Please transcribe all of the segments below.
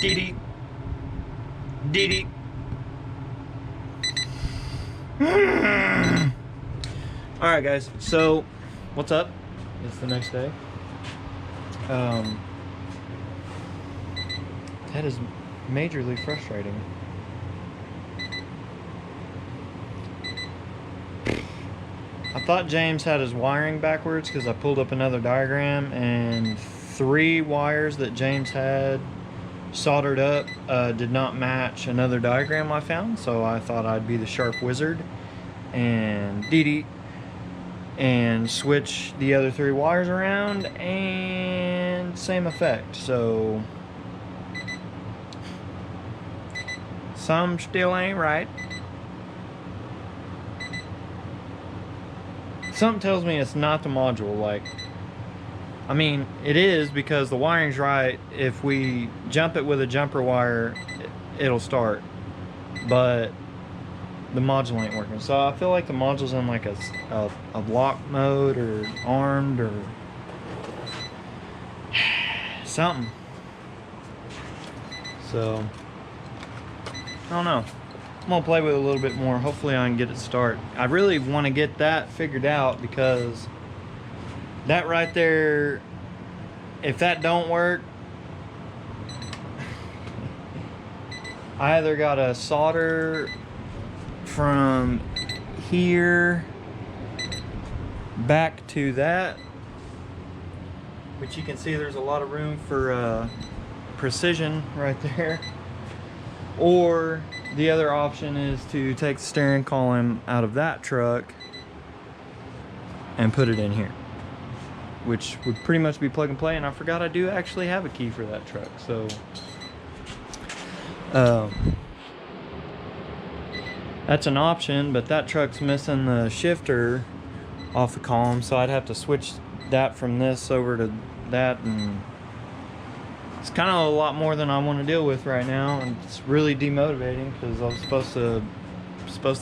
Dee dee. Alright guys, so what's up? It's the next day. That is majorly frustrating. I thought James had his wiring backwards because I pulled up another diagram and 3 wires that James had soldered up did not match another diagram I found, so I thought I'd be the sharp wizard and and switch the other 3 wires around and same effect. So some still ain't right. Something tells me it's not the module. Like, I mean, it is because the wiring's right. If we jump it with a jumper wire, it'll start. But the module ain't working. So I feel like the module's in like a lock mode or armed or something. So, I don't know. I'm gonna play with it a little bit more. Hopefully I can get it to start. I really want to get that figured out because that right there, if that don't work, I either gotta solder from here back to that, which you can see there's a lot of room for precision right there, or the other option is to take the steering column out of that truck and put it in here, which would pretty much be plug and play. And I forgot I do actually have a key for that truck, so that's an option. But that truck's missing the shifter off the column, so I'd have to switch that from this over to that, and it's kind of a lot more than I want to deal with right now, and it's really demotivating because I was supposed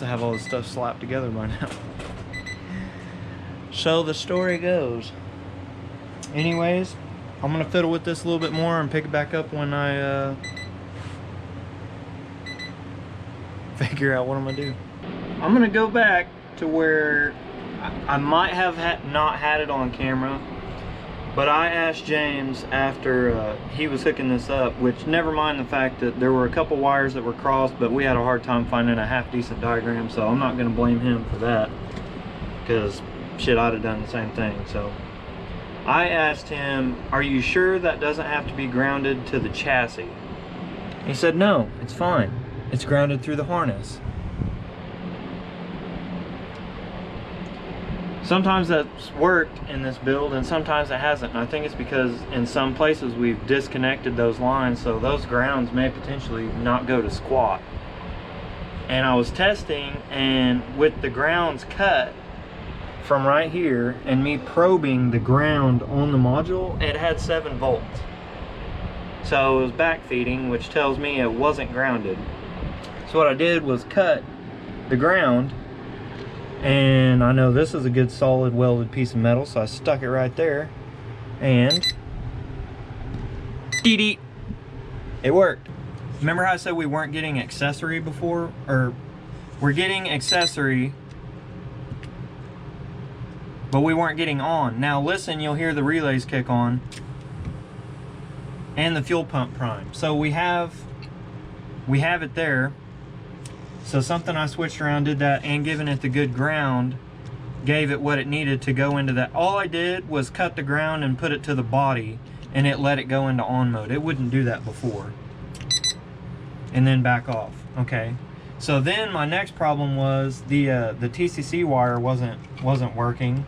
to have all this stuff slapped together by now. So the story goes. Anyways, I'm gonna fiddle with this a little bit more and pick it back up when I figure out what I'm gonna do. I'm gonna go back to where I might have not had it on camera, but I asked James after he was hooking this up, which never mind the fact that there were a couple wires that were crossed, but we had a hard time finding a half decent diagram, so I'm not gonna blame him for that because shit, I'd have done the same thing. So I asked him, are you sure that doesn't have to be grounded to the chassis? He said, no, it's fine. It's grounded through the harness. Sometimes that's worked in this build and sometimes it hasn't. And I think it's because in some places we've disconnected those lines, so those grounds may potentially not go to squat. And I was testing, and with the grounds cut from right here and me probing the ground on the module, it had 7 volts. So it was backfeeding, which tells me it wasn't grounded. So what I did was cut the ground, and I know this is a good solid welded piece of metal, so I stuck it right there, and dee-dee, it worked. Remember how I said we weren't getting accessory before? Or we're getting accessory, but we weren't getting on. Now listen, you'll hear the relays kick on and the fuel pump prime. So we have it there. So something I switched around did that, and giving it the good ground gave it what it needed to go into that. All I did was cut the ground and put it to the body, and it let it go into on mode. It wouldn't do that before. And then back off. Okay. So then my next problem was the TCC wire wasn't working,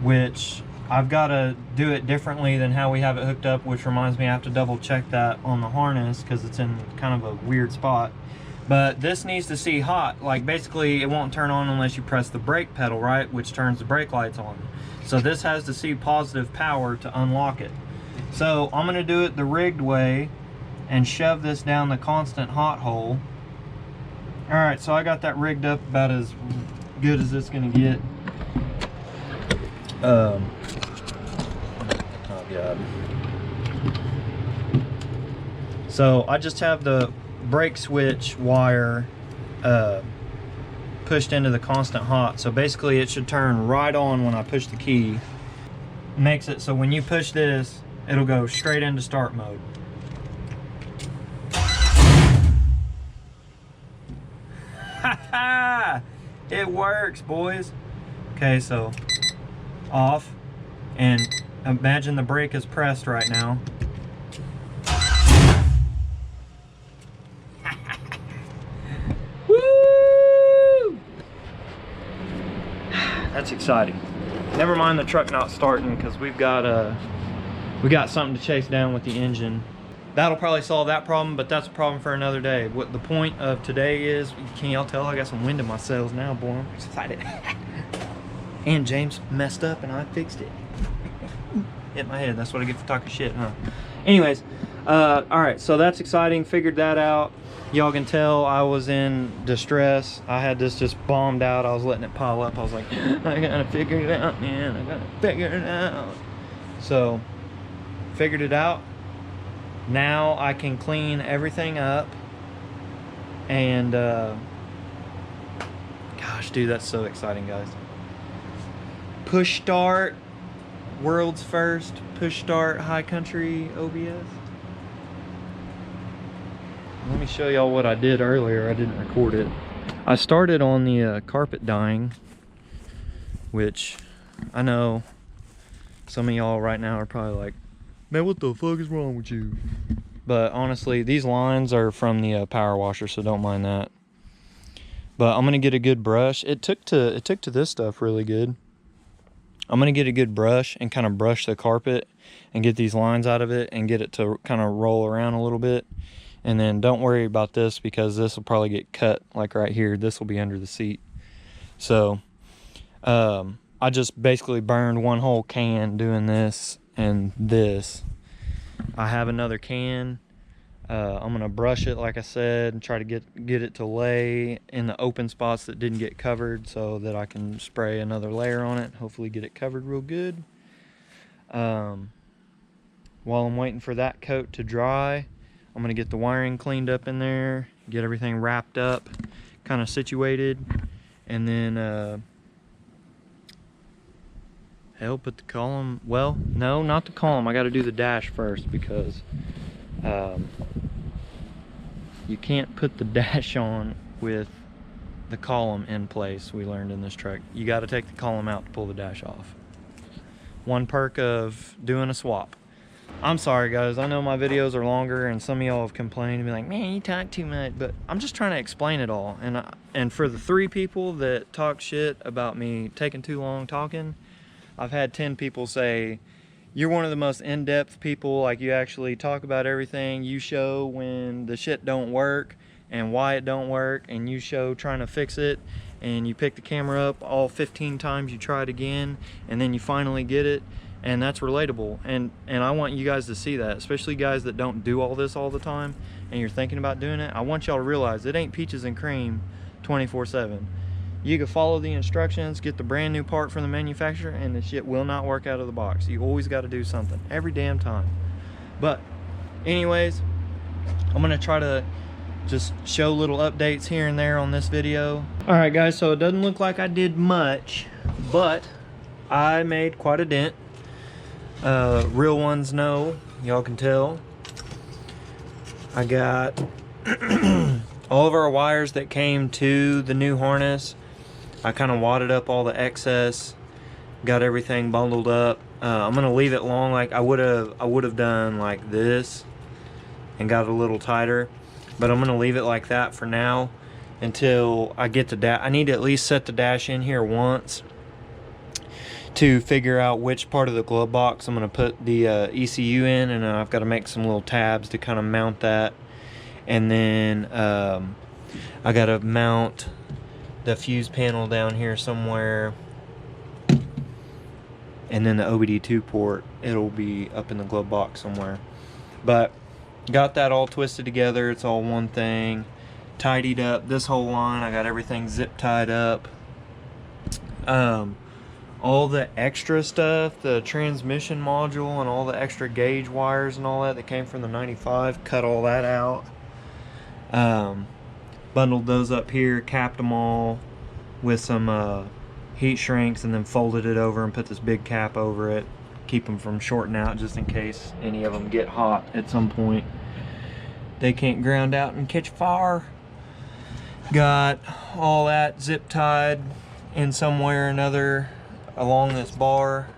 which I've got to do it differently than how we have it hooked up, which reminds me I have to double check that on the harness because it's in kind of a weird spot. But this needs to see hot. Like basically it won't turn on unless you press the brake pedal, right, which turns the brake lights on. So this has to see positive power to unlock it. So I'm gonna do it the rigged way and shove this down the constant hot hole. All right, so I got that rigged up about as good as it's gonna get. Oh God. So I just have the brake switch wire pushed into the constant hot. So basically it should turn right on when I push the key. Makes it so when you push this, it'll go straight into start mode. It works, boys. Okay, so off, and imagine the brake is pressed right now. Woo! That's exciting. Never mind the truck not starting, because we got something to chase down with the engine. That'll probably solve that problem, but that's a problem for another day. What the point of today is, can y'all tell I got some wind in my sails now, boy? I'm excited. And James messed up and I fixed it. Hit my head, that's what I get for talking shit, huh? Anyways, all right, so that's exciting, figured that out. Y'all can tell I was in distress. I had this just bombed out. I was letting it pile up. I was like, I gotta figure it out, man. I gotta figure it out. So, figured it out. Now I can clean everything up. And, gosh, dude, that's so exciting, guys. Push start, world's first push start high country OBS. Let me show y'all what I did earlier. I didn't record it. I started on the carpet dyeing, which I know some of y'all right now are probably like, man, what the fuck is wrong with you? But honestly, these lines are from the power washer, so don't mind that. But I'm gonna get a good brush. It took to this stuff really good. I'm gonna get a good brush and kind of brush the carpet and get these lines out of it and get it to kind of roll around a little bit. And then don't worry about this, because this will probably get cut, like right here. This will be under the seat. So I just basically burned one whole can doing this and this. I have another can. I'm gonna brush it, like I said, and try to get it to lay in the open spots that didn't get covered, so that I can spray another layer on it, hopefully get it covered real good. While I'm waiting for that coat to dry, I'm gonna get the wiring cleaned up in there, get everything wrapped up, kind of situated, and then hell, put the column, well, no, not the column. I got to do the dash first, because you can't put the dash on with the column in place. We learned in this truck, you got to take the column out to pull the dash off. One perk of doing a swap. I'm sorry, guys, I know my videos are longer and some of y'all have complained and be like, man, you talk too much, but I'm just trying to explain it all. And for the 3 people that talk shit about me taking too long talking, I've had 10 people say, you're one of the most in-depth people, like you actually talk about everything. You show when the shit don't work and why it don't work, and you show trying to fix it, and you pick the camera up all 15 times, you try it again, and then you finally get it. And that's relatable, and I want you guys to see that, especially guys that don't do all this all the time and you're thinking about doing it. I want y'all to realize it ain't peaches and cream 24/7. You can follow the instructions, get the brand new part from the manufacturer, and the shit will not work out of the box. You always got to do something every damn time. But anyways, I'm gonna try to just show little updates here and there on this video. All right, guys, so it doesn't look like I did much, but I made quite a dent. Real ones know, y'all can tell. I got all of our wires that came to the new harness. I kind of wadded up all the excess, got everything bundled up. I'm gonna leave it long, like I would have done like this and got it a little tighter, but I'm gonna leave it like that for now until I get the dash. I need to at least set the dash in here once to figure out which part of the glove box I'm going to put the ECU in, and I've got to make some little tabs to kind of mount that. And then I got to mount the fuse panel down here somewhere, and then the OBD2 port, it'll be up in the glove box somewhere. But got that all twisted together. It's all one thing. Tidied up this whole line. I got everything zip tied up. all the extra stuff, the transmission module and all the extra gauge wires and all that came from the 95, cut all that out. Bundled those up here, capped them all with some heat shrinks, and then folded it over and put this big cap over it, keep them from shorting out just in case any of them get hot at some point. They can't ground out and catch fire. Got all that zip tied in some way or another along this bar.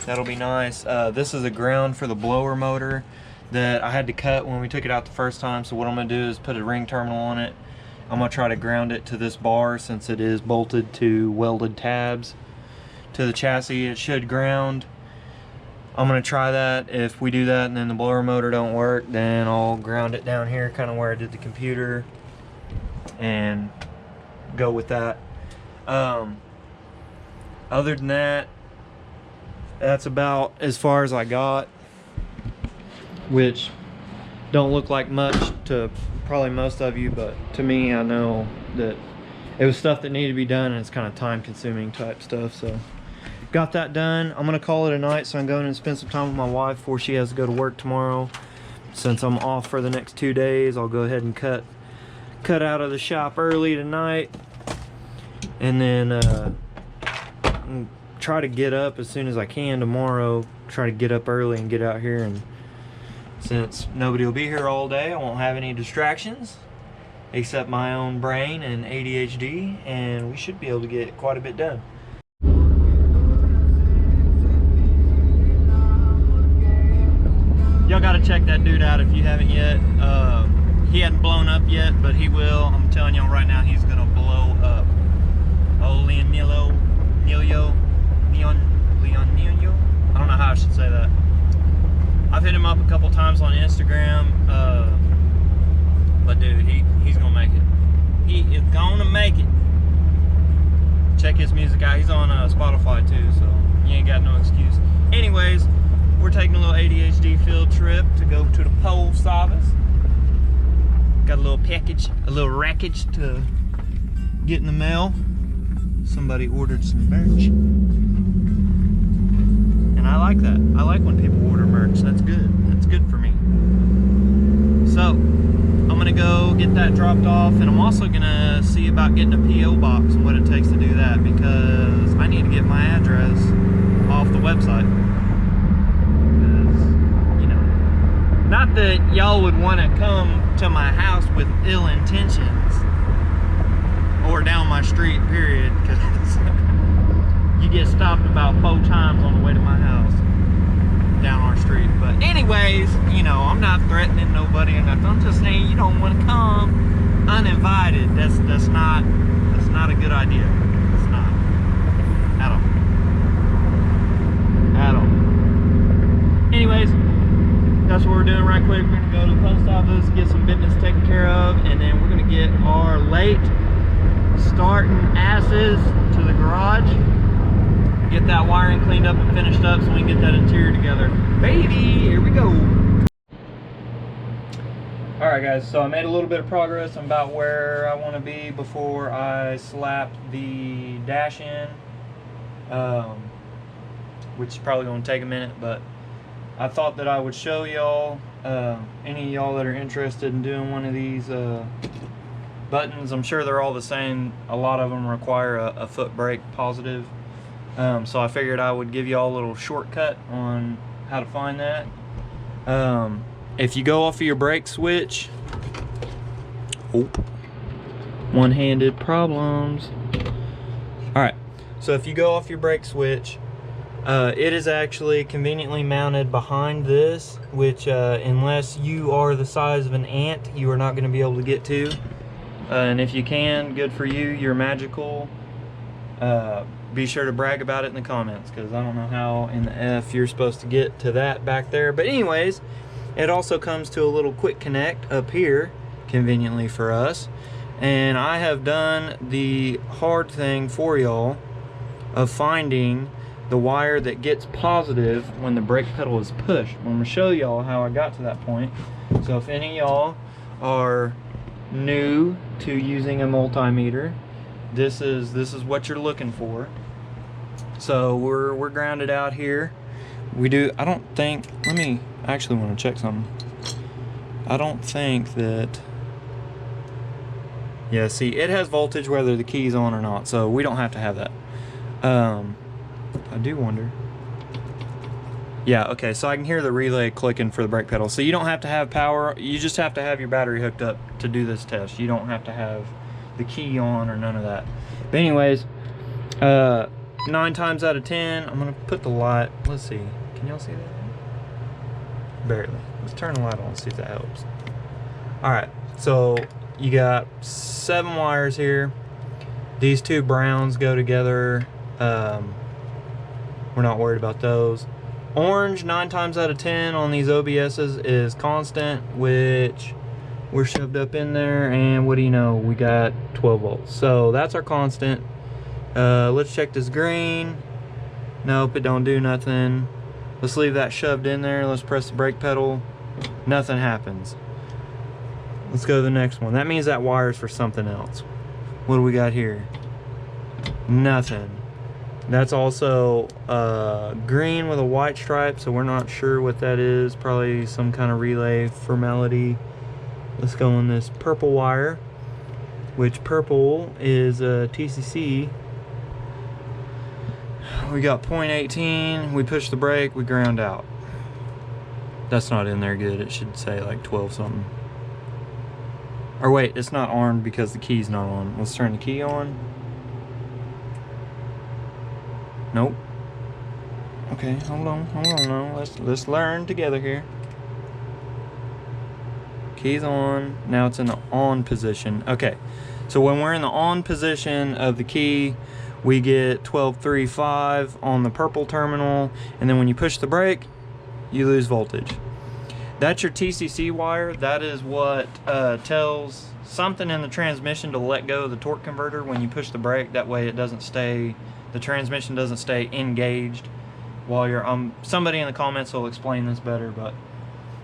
That'll be nice. This is a ground for the blower motor that I had to cut when we took it out the first time, so what I'm going to do is put a ring terminal on it. I'm going to try to ground it to this bar since it is bolted to welded tabs to the chassis. It should ground. I'm going to try that. If we do that and then the blower motor don't work, then I'll ground it down here kind of where I did the computer and go with that. Other than that, that's about as far as I got, which don't look like much to probably most of you, but to me, I know that it was stuff that needed to be done, and it's kind of time consuming type stuff. So got that done. I'm gonna call it a night, so I'm going to spend some time with my wife before she has to go to work tomorrow. Since I'm off for the next 2 days, I'll go ahead and cut out of the shop early tonight, and then try to get up as soon as I can tomorrow. Try to get up early and get out here, and since nobody will be here all day, I won't have any distractions except my own brain and ADHD, and we should be able to get quite a bit done. Y'all gotta check that dude out if you haven't yet. He hadn't blown up yet, but he will. I'm telling y'all right now, he's gonna blow up. Oh, Leon Nilo. I don't know how I should say that. I've hit him up a couple times on Instagram, but dude, he's gonna make it. He is gonna make it. Check his music out. He's on Spotify too, so you ain't got no excuse. Anyways, we're taking a little ADHD field trip to go to the post office. Got a little package, a little rackage to get in the mail. Somebody ordered some merch, and I like that. I like when people order merch. That's good. That's good for me. So I'm gonna go get that dropped off, and I'm also gonna see about getting a PO box and what it takes to do that, because I need to get my address off the website. Because, you know, not that y'all would want to come to my house with ill intentions, or down my street, period, because you get stopped about 4 times on the way to my house down our street. But anyways, you know, I'm not threatening nobody or nothing. I'm just saying, you don't want to come uninvited. That's not a good idea. It's not at all. Anyways, that's what we're doing right quick. We're gonna go to the post office, get some business taken care of, and then we're gonna get our late starting asses to the garage, get that wiring cleaned up and finished up so we can get that interior together. Baby, here we go. Alright guys, so I made a little bit of progress. I'm about where I want to be before I slap the dash in, which is probably going to take a minute, but I thought that I would show y'all, any of y'all that are interested in doing one of these buttons. I'm sure they're all the same. A lot of them require a foot brake positive, so I figured I would give y'all a little shortcut on how to find that. If you go off of your brake switch, one-handed problems. Alright, so if you go off your brake switch, it is actually conveniently mounted behind this, which unless you are the size of an ant, you are not going to be able to get to. And if you can, good for you, you're magical. Be sure to brag about it in the comments, because I don't know how in the F you're supposed to get to that back there. But anyways, it also comes to a little quick connect up here, conveniently for us. And I have done the hard thing for y'all of finding the wire that gets positive when the brake pedal is pushed. I'm going to show y'all how I got to that point. So if any of y'all are new to using a multimeter, this is what you're looking for. So we're grounded out here. We do, I don't think, let me, I actually want to check something. I don't think that, yeah, see, it has voltage whether the key's on or not, so we don't have to have that. I do wonder. Yeah, okay, so I can hear the relay clicking for the brake pedal. So you don't have to have power, you just have to have your battery hooked up to do this test. You don't have to have the key on or none of that. But anyways, 9 times out of 10, I'm gonna put the light, let's see, can y'all see that? Barely. Let's turn the light on and see if that helps. Alright, so you got 7 wires here. These 2 browns go together. We're not worried about those. Orange, 9 times out of 10 on these OBSs is constant, which we're shoved up in there, and what do you know, we got 12 volts. So that's our constant. Let's check this green. Nope, it don't do nothing. Let's leave that shoved in there. Let's press the brake pedal. Nothing happens. Let's go to the next one. That means that wire's for something else. What do we got here? Nothing. That's also green with a white stripe, so we're not sure what that is. Probably some kind of relay formality. Let's go on this purple wire, which purple is TCC. We got 0.18, we push the brake, we ground out. That's not in there good, it should say like 12 something. Or wait, it's not armed because the key's not on. Let's turn the key on. Nope. Okay, hold on now. Let's learn together here. Key's on. Now it's in the on position. Okay. So when we're in the on position of the key, we get 12.35 on the purple terminal, and then when you push the brake, you lose voltage. That's your TCC wire. That is what tells something in the transmission to let go of the torque converter when you push the brake. That way it doesn't stay, the transmission doesn't stay engaged while you're, somebody in the comments will explain this better, but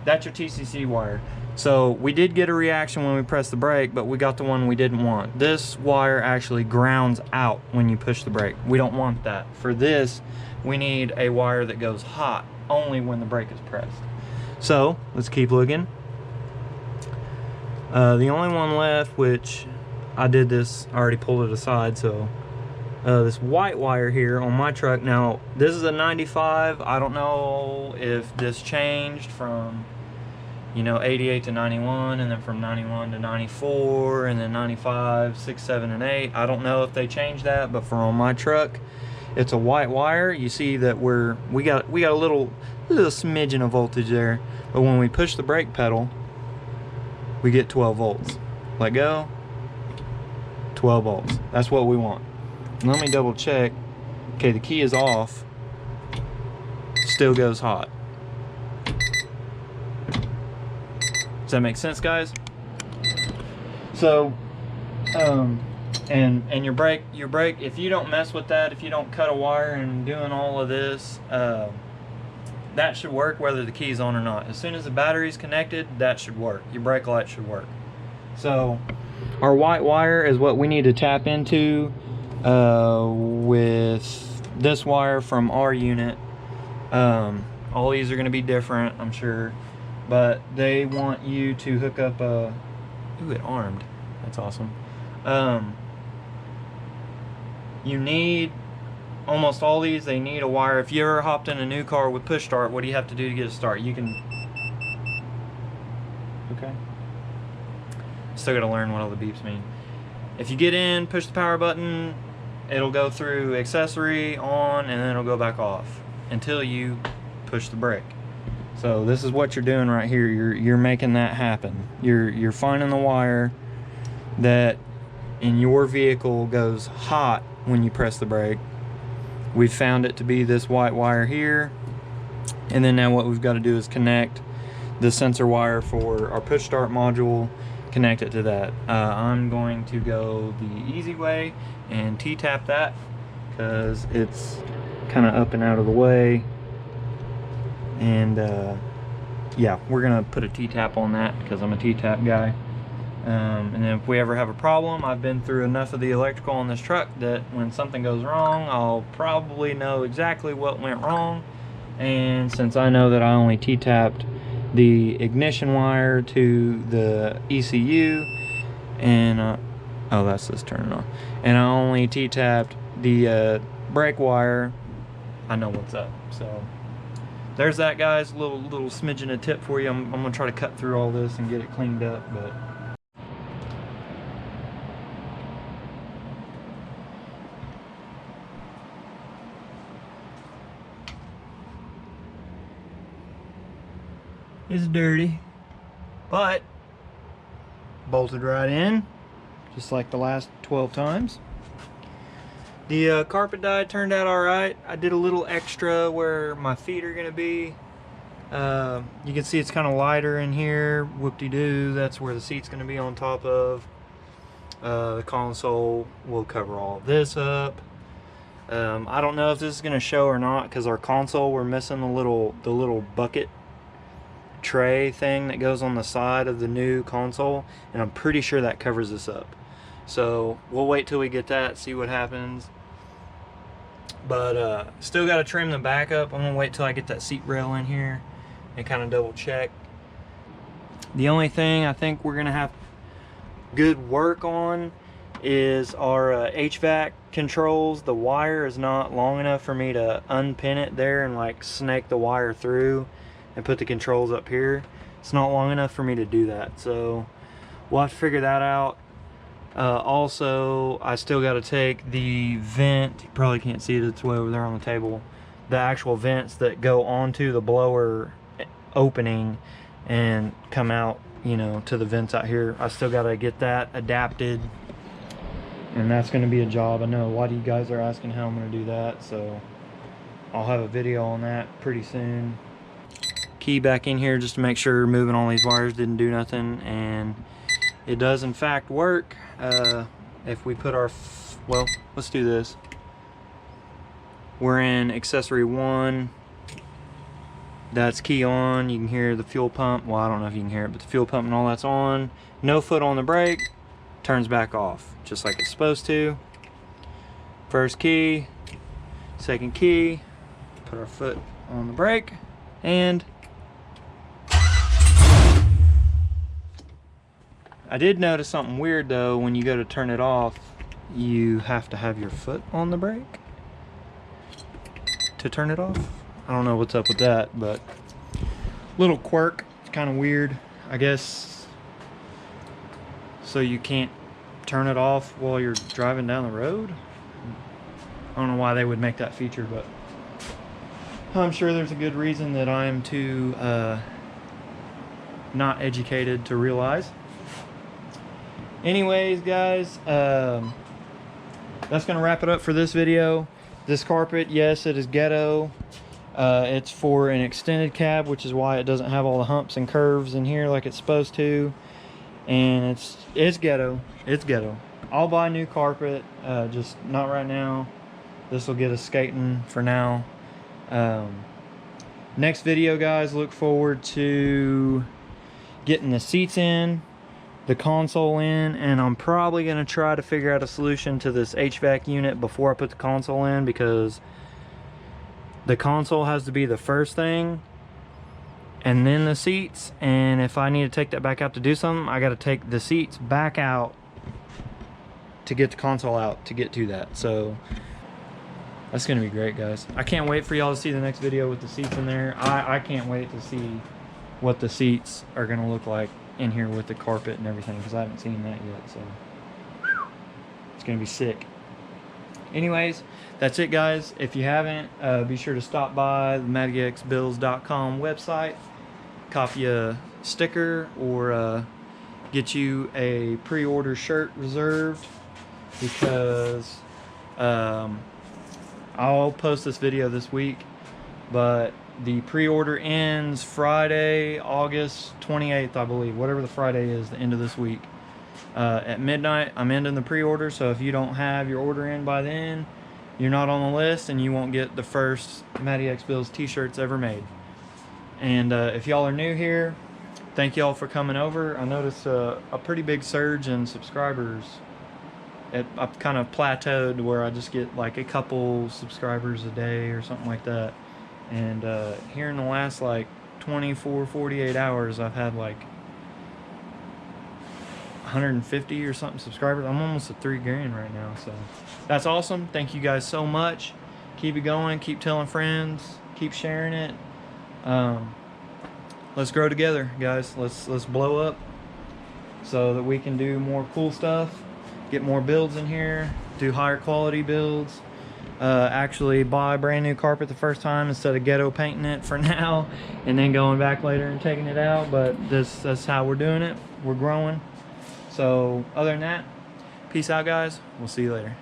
that's your TCC wire. So we did get a reaction when we pressed the brake, but we got the one we didn't want. This wire actually grounds out when you push the brake. We don't want that. For this, we need a wire that goes hot only when the brake is pressed. So let's keep looking. The only one left, which I did this, I already pulled it aside, so this white wire here on my truck. Now this is a 95. I don't know if this changed from, you know, 88 to 91, and then from 91 to 94, and then 95, 6, 7, and 8. I don't know if they changed that, but for on my truck, it's a white wire. You see that we got a little smidgen of voltage there, but when we push the brake pedal, we get 12 volts. Let go, 12 volts. That's what we want. Let me double check. Okay, the key is off. Still goes hot. Does that make sense, guys? So, and your brake, if you don't mess with that, if you don't cut a wire and doing all of this, that should work whether the key's on or not. As soon as the battery's connected, that should work. Your brake light should work. So, our white wire is what we need to tap into with this wire from our unit. All these are going to be different, I'm sure, but they want you to hook up a, ooh, it armed. That's awesome. You need, almost all these, they need a wire. If you ever hopped in a new car with push start, what do you have to do to get it started? You can, okay. Still got to learn what all the beeps mean. If you get in, push the power button, it'll go through accessory, on, and then it'll go back off until you push the brake. So this is what you're doing right here. You're making that happen. You're finding the wire that in your vehicle goes hot when you press the brake. We found it to be this white wire here, and then now what we've got to do is connect the sensor wire for our push start module, connect it to that. I'm going to go the easy way and T-tap that because it's kind of up and out of the way, and yeah, we're gonna put a T-tap on that because I'm a T-tap guy. And if we ever have a problem, I've been through enough of the electrical on this truck that when something goes wrong, I'll probably know exactly what went wrong. And since I know that I only T-tapped the ignition wire to the ECU, and oh, that's just turning on, and I only T-tapped the brake wire, I know what's up. So there's that, guys. Little smidgen of tip for you. I'm gonna try to cut through all this and get it cleaned up, but it's dirty, but bolted right in, just like the last 12 times. The carpet dye turned out all right. I did a little extra where my feet are gonna be. You can see it's kind of lighter in here. Whoop-de-doo, that's where the seat's gonna be on top of. The console will cover all of this up. I don't know if this is gonna show or not, because our console, we're missing the little bucket tray thing that goes on the side of the new console, and I'm pretty sure that covers this up. So we'll wait till we get that, see what happens. But still got to trim the back up. I'm gonna wait till I get that seat rail in here and kind of double check. The only thing I think we're gonna have good work on is our HVAC controls. The wire is not long enough for me to unpin it there and like snake the wire through and put the controls up here. It's not long enough for me to do that, so we'll have to figure that out. Also, I still got to take the vent, you probably can't see it, it's way over there on the table, the actual vents that go onto the blower opening and come out, you know, to the vents out here. I still got to get that adapted, and that's going to be a job. I know a lot of you guys are asking how I'm going to do that, so I'll have a video on that pretty soon. Key back in here just to make sure moving all these wires didn't do nothing, and it does in fact work. If we put our, well, let's do this. We're in accessory 1. That's key on. You can hear the fuel pump. Well, I don't know if you can hear it, but the fuel pump and all that's on. No foot on the brake. Turns back off, just like it's supposed to. First key, second key. Put our foot on the brake, and I did notice something weird though. When you go to turn it off, you have to have your foot on the brake to turn it off. I don't know what's up with that, but little quirk. It's kind of weird, I guess. So you can't turn it off while you're driving down the road. I don't know why they would make that feature, but I'm sure there's a good reason that I am too not educated to realize. Anyways, guys, that's gonna wrap it up for this video. This carpet, yes, it is ghetto. It's for an extended cab, which is why it doesn't have all the humps and curves in here like it's supposed to. And it's ghetto. It's ghetto. I'll buy new carpet, just not right now. This will get us skating for now. Next video, guys, look forward to getting the seats in, the console in, and I'm probably going to try to figure out a solution to this HVAC unit before I put the console in, because the console has to be the first thing and then the seats, and if I need to take that back out to do something, I got to take the seats back out to get the console out to get to that. So that's gonna be great, guys. I can't wait for y'all to see the next video with the seats in there. I can't wait to see what the seats are gonna look like in here with the carpet and everything, because I haven't seen that yet, so it's gonna be sick. Anyways, that's it, guys. If you haven't, be sure to stop by the MattyXBuilds.com website, copy a sticker, or get you a pre-order shirt reserved, because I'll post this video this week, but the pre-order ends Friday, August 28th, I believe. Whatever the Friday is, the end of this week. At midnight, I'm ending the pre-order, so if you don't have your order in by then, you're not on the list, and you won't get the first MattyXBuilds t-shirts ever made. And if y'all are new here, thank y'all for coming over. I noticed a pretty big surge in subscribers. I've kind of plateaued where I just get like a couple subscribers a day or something like that. And here in the last like 24, 48 hours, I've had like 150 or something subscribers. I'm almost at 3 grand right now, so that's awesome. Thank you guys so much. Keep it going, keep telling friends, keep sharing it. Let's grow together, guys. Let's blow up so that we can do more cool stuff, get more builds in here, do higher quality builds, actually buy brand new carpet the first time instead of ghetto painting it for now and then going back later and taking it out. But that's how we're doing it. We're growing. So other than that, peace out, guys. We'll see you later.